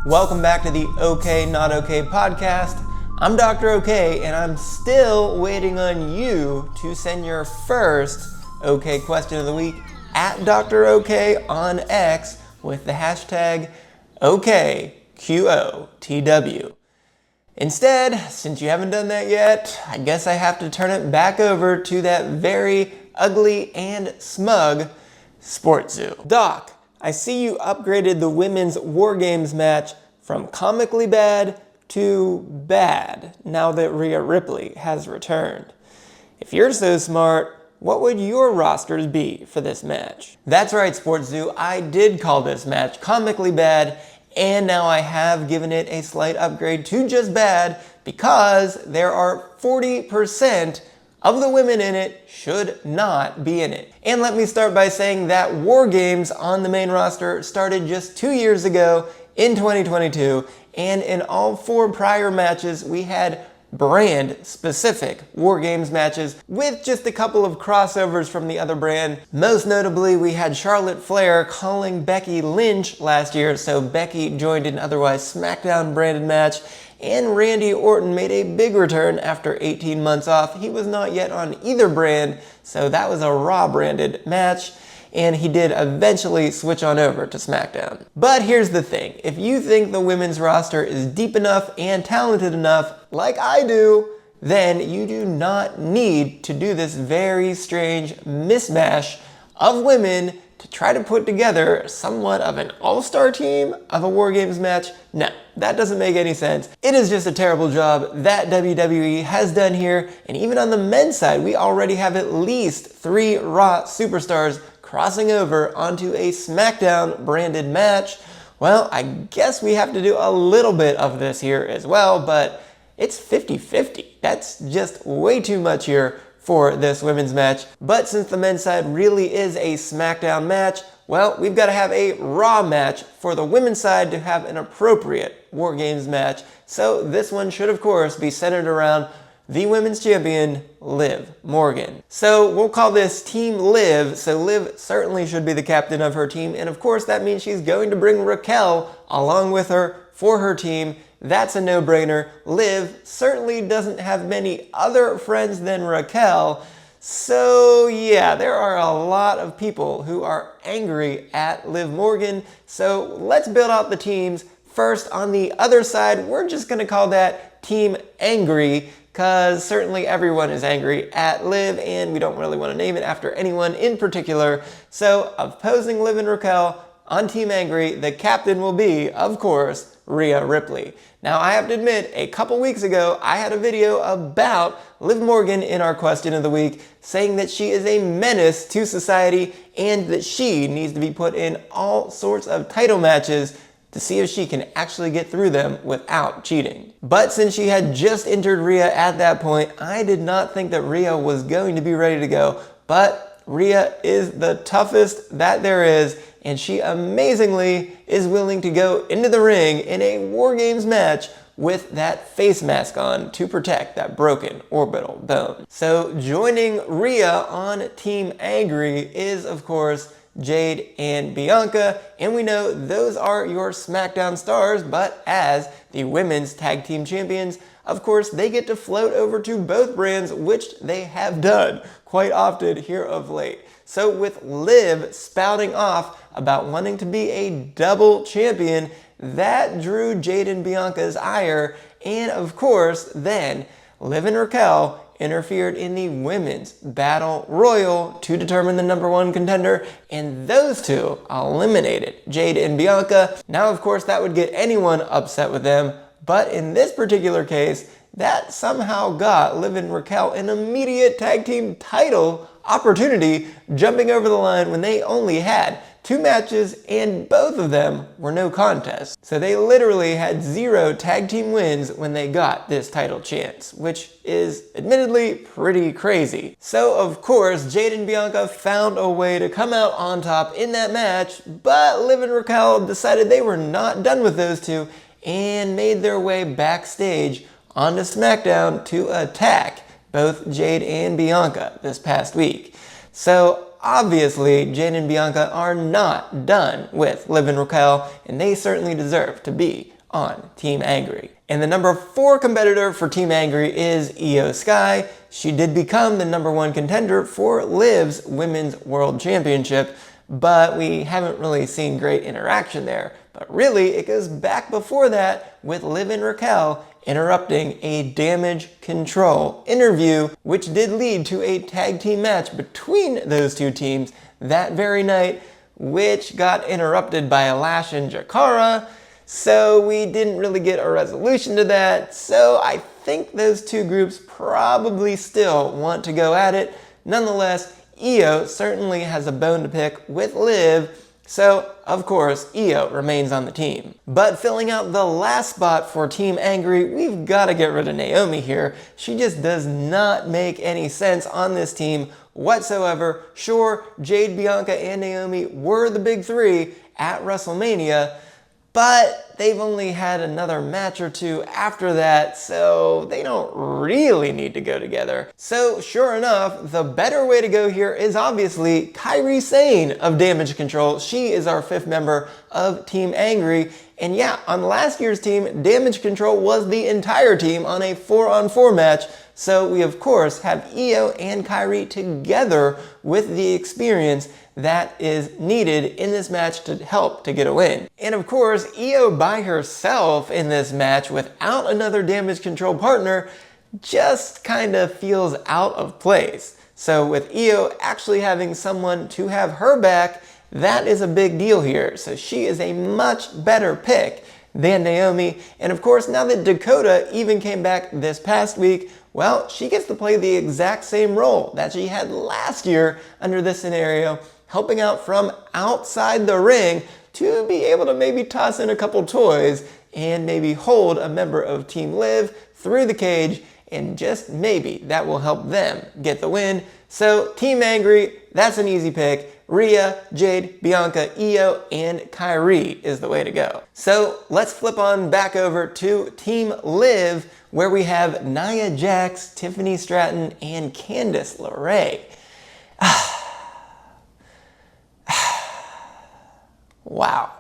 Welcome back to the OK Not OK podcast. I'm Dr. OK, and I'm still waiting on you to send your first OK question of the week at Dr. OK on X with the hashtag O'Kay QOTW. Instead, since you haven't done that yet, I guess I have to turn it back over to that very ugly and smug SportsZu. Doc, I see you upgraded the women's War Games match from comically bad to bad now that Rhea Ripley has returned. If you're so smart, what would your rosters be for this match? That's right, SportsZu, I did call this match comically bad, and now I have given it a slight upgrade to just bad because there are 40% of the women in it should not be in it. And let me start by saying that War Games on the main roster started just 2 years ago in 2022, and in all 4 prior matches we had brand-specific War Games matches with just a couple of crossovers from the other brand. Most notably, we had Charlotte Flair calling Becky Lynch last year, so Becky joined an otherwise SmackDown branded match, and Randy Orton made a big return after 18 months off. He was not yet on either brand, so that was a Raw branded match, and he did eventually switch on over to SmackDown. But here's the thing, if you think the women's roster is deep enough and talented enough, like I do, then you do not need to do this very strange mismatch of women to try to put together somewhat of an all-star team of a War Games match. No, that doesn't make any sense. It is just a terrible job that WWE has done here, and even on the men's side, we already have at least 3 Raw superstars crossing over onto a SmackDown branded match. Well, I guess we have to do a little bit of this here as well, but it's 50-50. That's just way too much here for this women's match. But since the men's side really is a SmackDown match, well, we've got to have a Raw match for the women's side to have an appropriate War Games match. So this one should, of course, be centered around the women's champion, Liv Morgan. So we'll call this Team Liv, so Liv certainly should be the captain of her team, and of course that means she's going to bring Raquel along with her for her team. That's a no-brainer. Liv certainly doesn't have many other friends than Raquel, so yeah, there are a lot of people who are angry at Liv Morgan, so let's build out the teams. First, on the other side, we're just gonna call that Team Angry, because certainly everyone is angry at Liv, and we don't really want to name it after anyone in particular. So, opposing Liv and Raquel on Team Angry, the captain will be, of course, Rhea Ripley. Now, I have to admit, a couple weeks ago, I had a video about Liv Morgan in our question of the week, saying that she is a menace to society and that she needs to be put in all sorts of title matches to see if she can actually get through them without cheating. But since she had just entered Rhea at that point, I did not think that Rhea was going to be ready to go. But Rhea is the toughest that there is, and she amazingly is willing to go into the ring in a War Games match with that face mask on to protect that broken orbital bone. So joining Rhea on Team Angry is, of course, Jade and Bianca, and we know those are your SmackDown stars, but as the women's tag team champions, of course, they get to float over to both brands, which they have done quite often here of late. So with Liv spouting off about wanting to be a double champion, that drew Jade and Bianca's ire, and of course, then Liv and Raquel interfered in the women's battle royal to determine the #1 contender, and those two eliminated Jade and Bianca. Now, of course, that would get anyone upset with them, but in this particular case, that somehow got Liv and Raquel an immediate tag team title opportunity, jumping over the line when they only had 2 matches and both of them were no contests. So they literally had 0 tag team wins when they got this title chance, which is admittedly pretty crazy. So of course, Jade and Bianca found a way to come out on top in that match, but Liv and Raquel decided they were not done with those two and made their way backstage onto SmackDown to attack both Jade and Bianca this past week. So obviously, Jade and Bianca are not done with Liv and Raquel, and they certainly deserve to be on Team Angry. And the number 4 competitor for Team Angry is Io Sky. She did become the number 1 contender for Liv's Women's World Championship, but we haven't really seen great interaction there. But really, it goes back before that with Liv and Raquel interrupting a Damage Control interview, which did lead to a tag team match between those two teams that very night, which got interrupted by Alash and Jakara. So we didn't really get a resolution to that. So I think those two groups probably still want to go at it. Nonetheless, Io certainly has a bone to pick with Liv, so of course Io remains on the team. But filling out the last spot for Team Angry, we've got to get rid of Naomi here. She just does not make any sense on this team whatsoever. Sure, Jade, Bianca, and Naomi were the big 3 at WrestleMania, but they've only had another match or 2 after that, so they don't really need to go together. So sure enough, the better way to go here is obviously Kairi Sane of Damage Control. She is our 5th member of Team Angry. And yeah, on last year's team, Damage Control was the entire team on a 4-on-4 match. So we of course have Io and Kairi together with the experience that is needed in this match to help to get a win. And of course, Io by herself in this match without another Damage Control partner just kind of feels out of place. So with Io actually having someone to have her back, that is a big deal here. So she is a much better pick than Naomi. And of course, now that Dakota even came back this past week, well, she gets to play the exact same role that she had last year under this scenario, helping out from outside the ring to be able to maybe toss in a couple toys and maybe hold a member of Team Liv through the cage, and just maybe that will help them get the win. So Team Angry, that's an easy pick. Rhea, Jade, Bianca, Io, and Kairi is the way to go. So let's flip on back over to Team Liv, where we have Nia Jax, Tiffany Stratton, and Candice LeRae. Wow.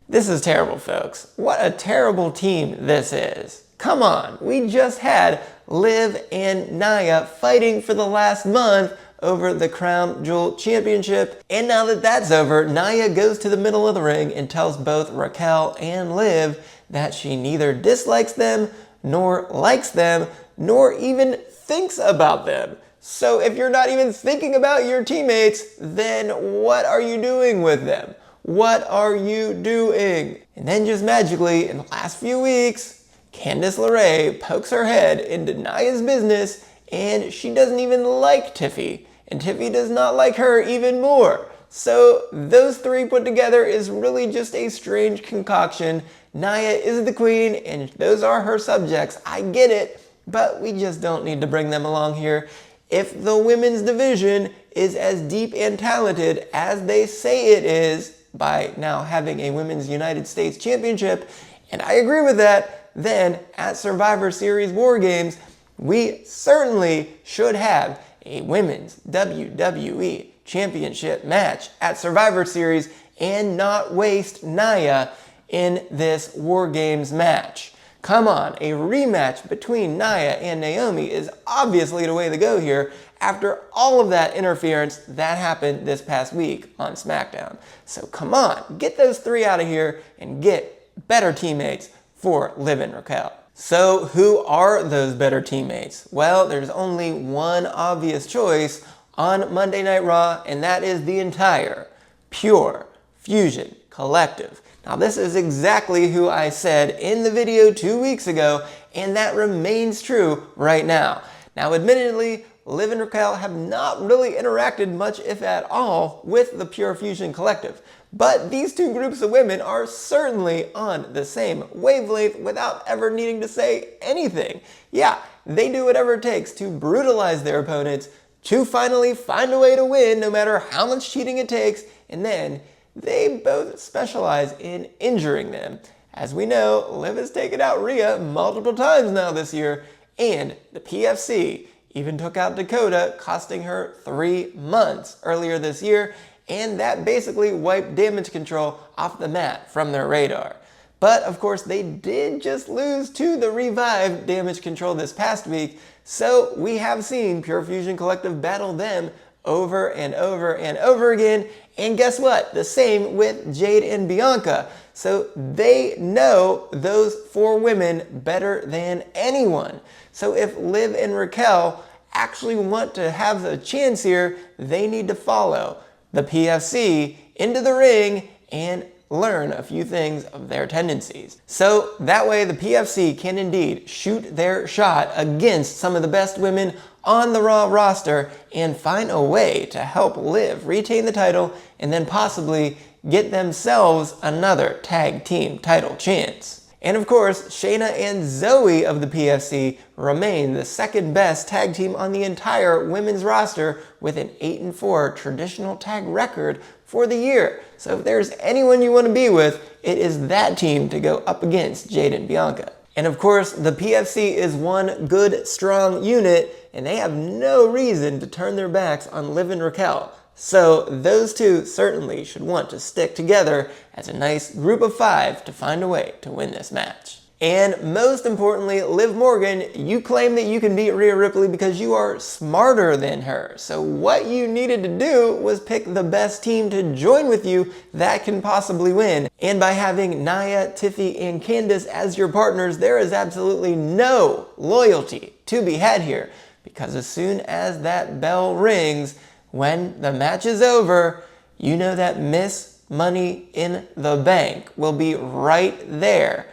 This is terrible, folks. What a terrible team this is. Come on, we just had Liv and Nia fighting for the last month over the Crown Jewel Championship. And now that that's over, Nia goes to the middle of the ring and tells both Raquel and Liv that she neither dislikes them, nor likes them, nor even thinks about them. So if you're not even thinking about your teammates, then what are you doing with them? What are you doing? And then just magically, in the last few weeks, Candice LeRae pokes her head into Nia's business, and she doesn't even like Tiffy. And Tiffy does not like her even more. So those 3 put together is really just a strange concoction. Nia is the queen, and those are her subjects. I get it, but we just don't need to bring them along here. If the women's division is as deep and talented as they say it is, by now having a Women's United States Championship, and I agree with that, then at Survivor Series War Games, we certainly should have a Women's WWE Championship match at Survivor Series and not waste Nia in this War Games match. Come on, a rematch between Nia and Naomi is obviously the way to go here after all of that interference that happened this past week on SmackDown. So come on, get those 3 out of here and get better teammates for Liv and Raquel. So who are those better teammates? Well, there's only one obvious choice on Monday Night Raw, and that is the entire Pure Fusion Collective. Now this is exactly who I said in the video 2 weeks ago, and that remains true right now. Now admittedly, Liv and Raquel have not really interacted much, if at all, with the Pure Fusion Collective. But these 2 groups of women are certainly on the same wavelength without ever needing to say anything. Yeah, they do whatever it takes to brutalize their opponents, to finally find a way to win no matter how much cheating it takes, and then they both specialize in injuring them. As we know, Liv has taken out Rhea multiple times now this year, and the PFC even took out Dakota, costing her 3 months earlier this year, and that basically wiped damage control off the mat from their radar. But of course, they did just lose to the revived damage control this past week, so we have seen Pure Fusion Collective battle them over and over and over again. And guess what? The same with Jade and Bianca. So they know those 4 women better than anyone. So if Liv and Raquel actually want to have a chance here, they need to follow the PFC into the ring and learn a few things of their tendencies. So that way the PFC can indeed shoot their shot against some of the best women on the Raw roster and find a way to help Liv retain the title and then possibly get themselves another tag team title chance. And of course, Shayna and Zoe of the PFC remain the second best tag team on the entire women's roster with an 8-4 traditional tag record for the year. So if there's anyone you want to be with, it is that team to go up against Jade and Bianca. And of course, the PFC is one good, strong unit, and they have no reason to turn their backs on Liv and Raquel. So those two certainly should want to stick together as a nice group of 5 to find a way to win this match. And most importantly, Liv Morgan, you claim that you can beat Rhea Ripley because you are smarter than her. So what you needed to do was pick the best team to join with you that can possibly win. And by having Nia, Tiffy, and Candice as your partners, there is absolutely no loyalty to be had here. Because as soon as that bell rings, when the match is over, you know that Miss Money in the Bank will be right there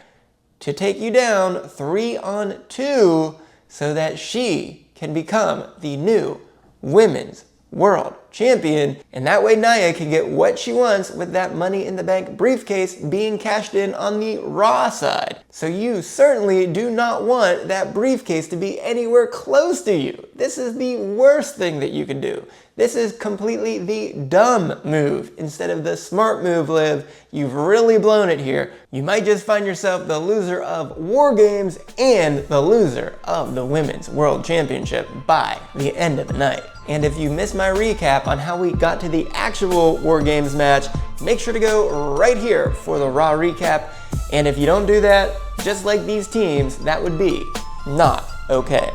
to take you down 3-on-2 so that she can become the new Women's World Champion. And that way Nia can get what she wants with that Money in the Bank briefcase being cashed in on the Raw side. So you certainly do not want that briefcase to be anywhere close to you. This is the worst thing that you can do. This is completely the dumb move instead of the smart move, Liv. You've really blown it here. You might just find yourself the loser of War Games and the loser of the Women's World Championship by the end of the night. And if you missed my recap on how we got to the actual War Games match, make sure to go right here for the Raw recap. And if you don't do that, just like these teams, that would be not okay.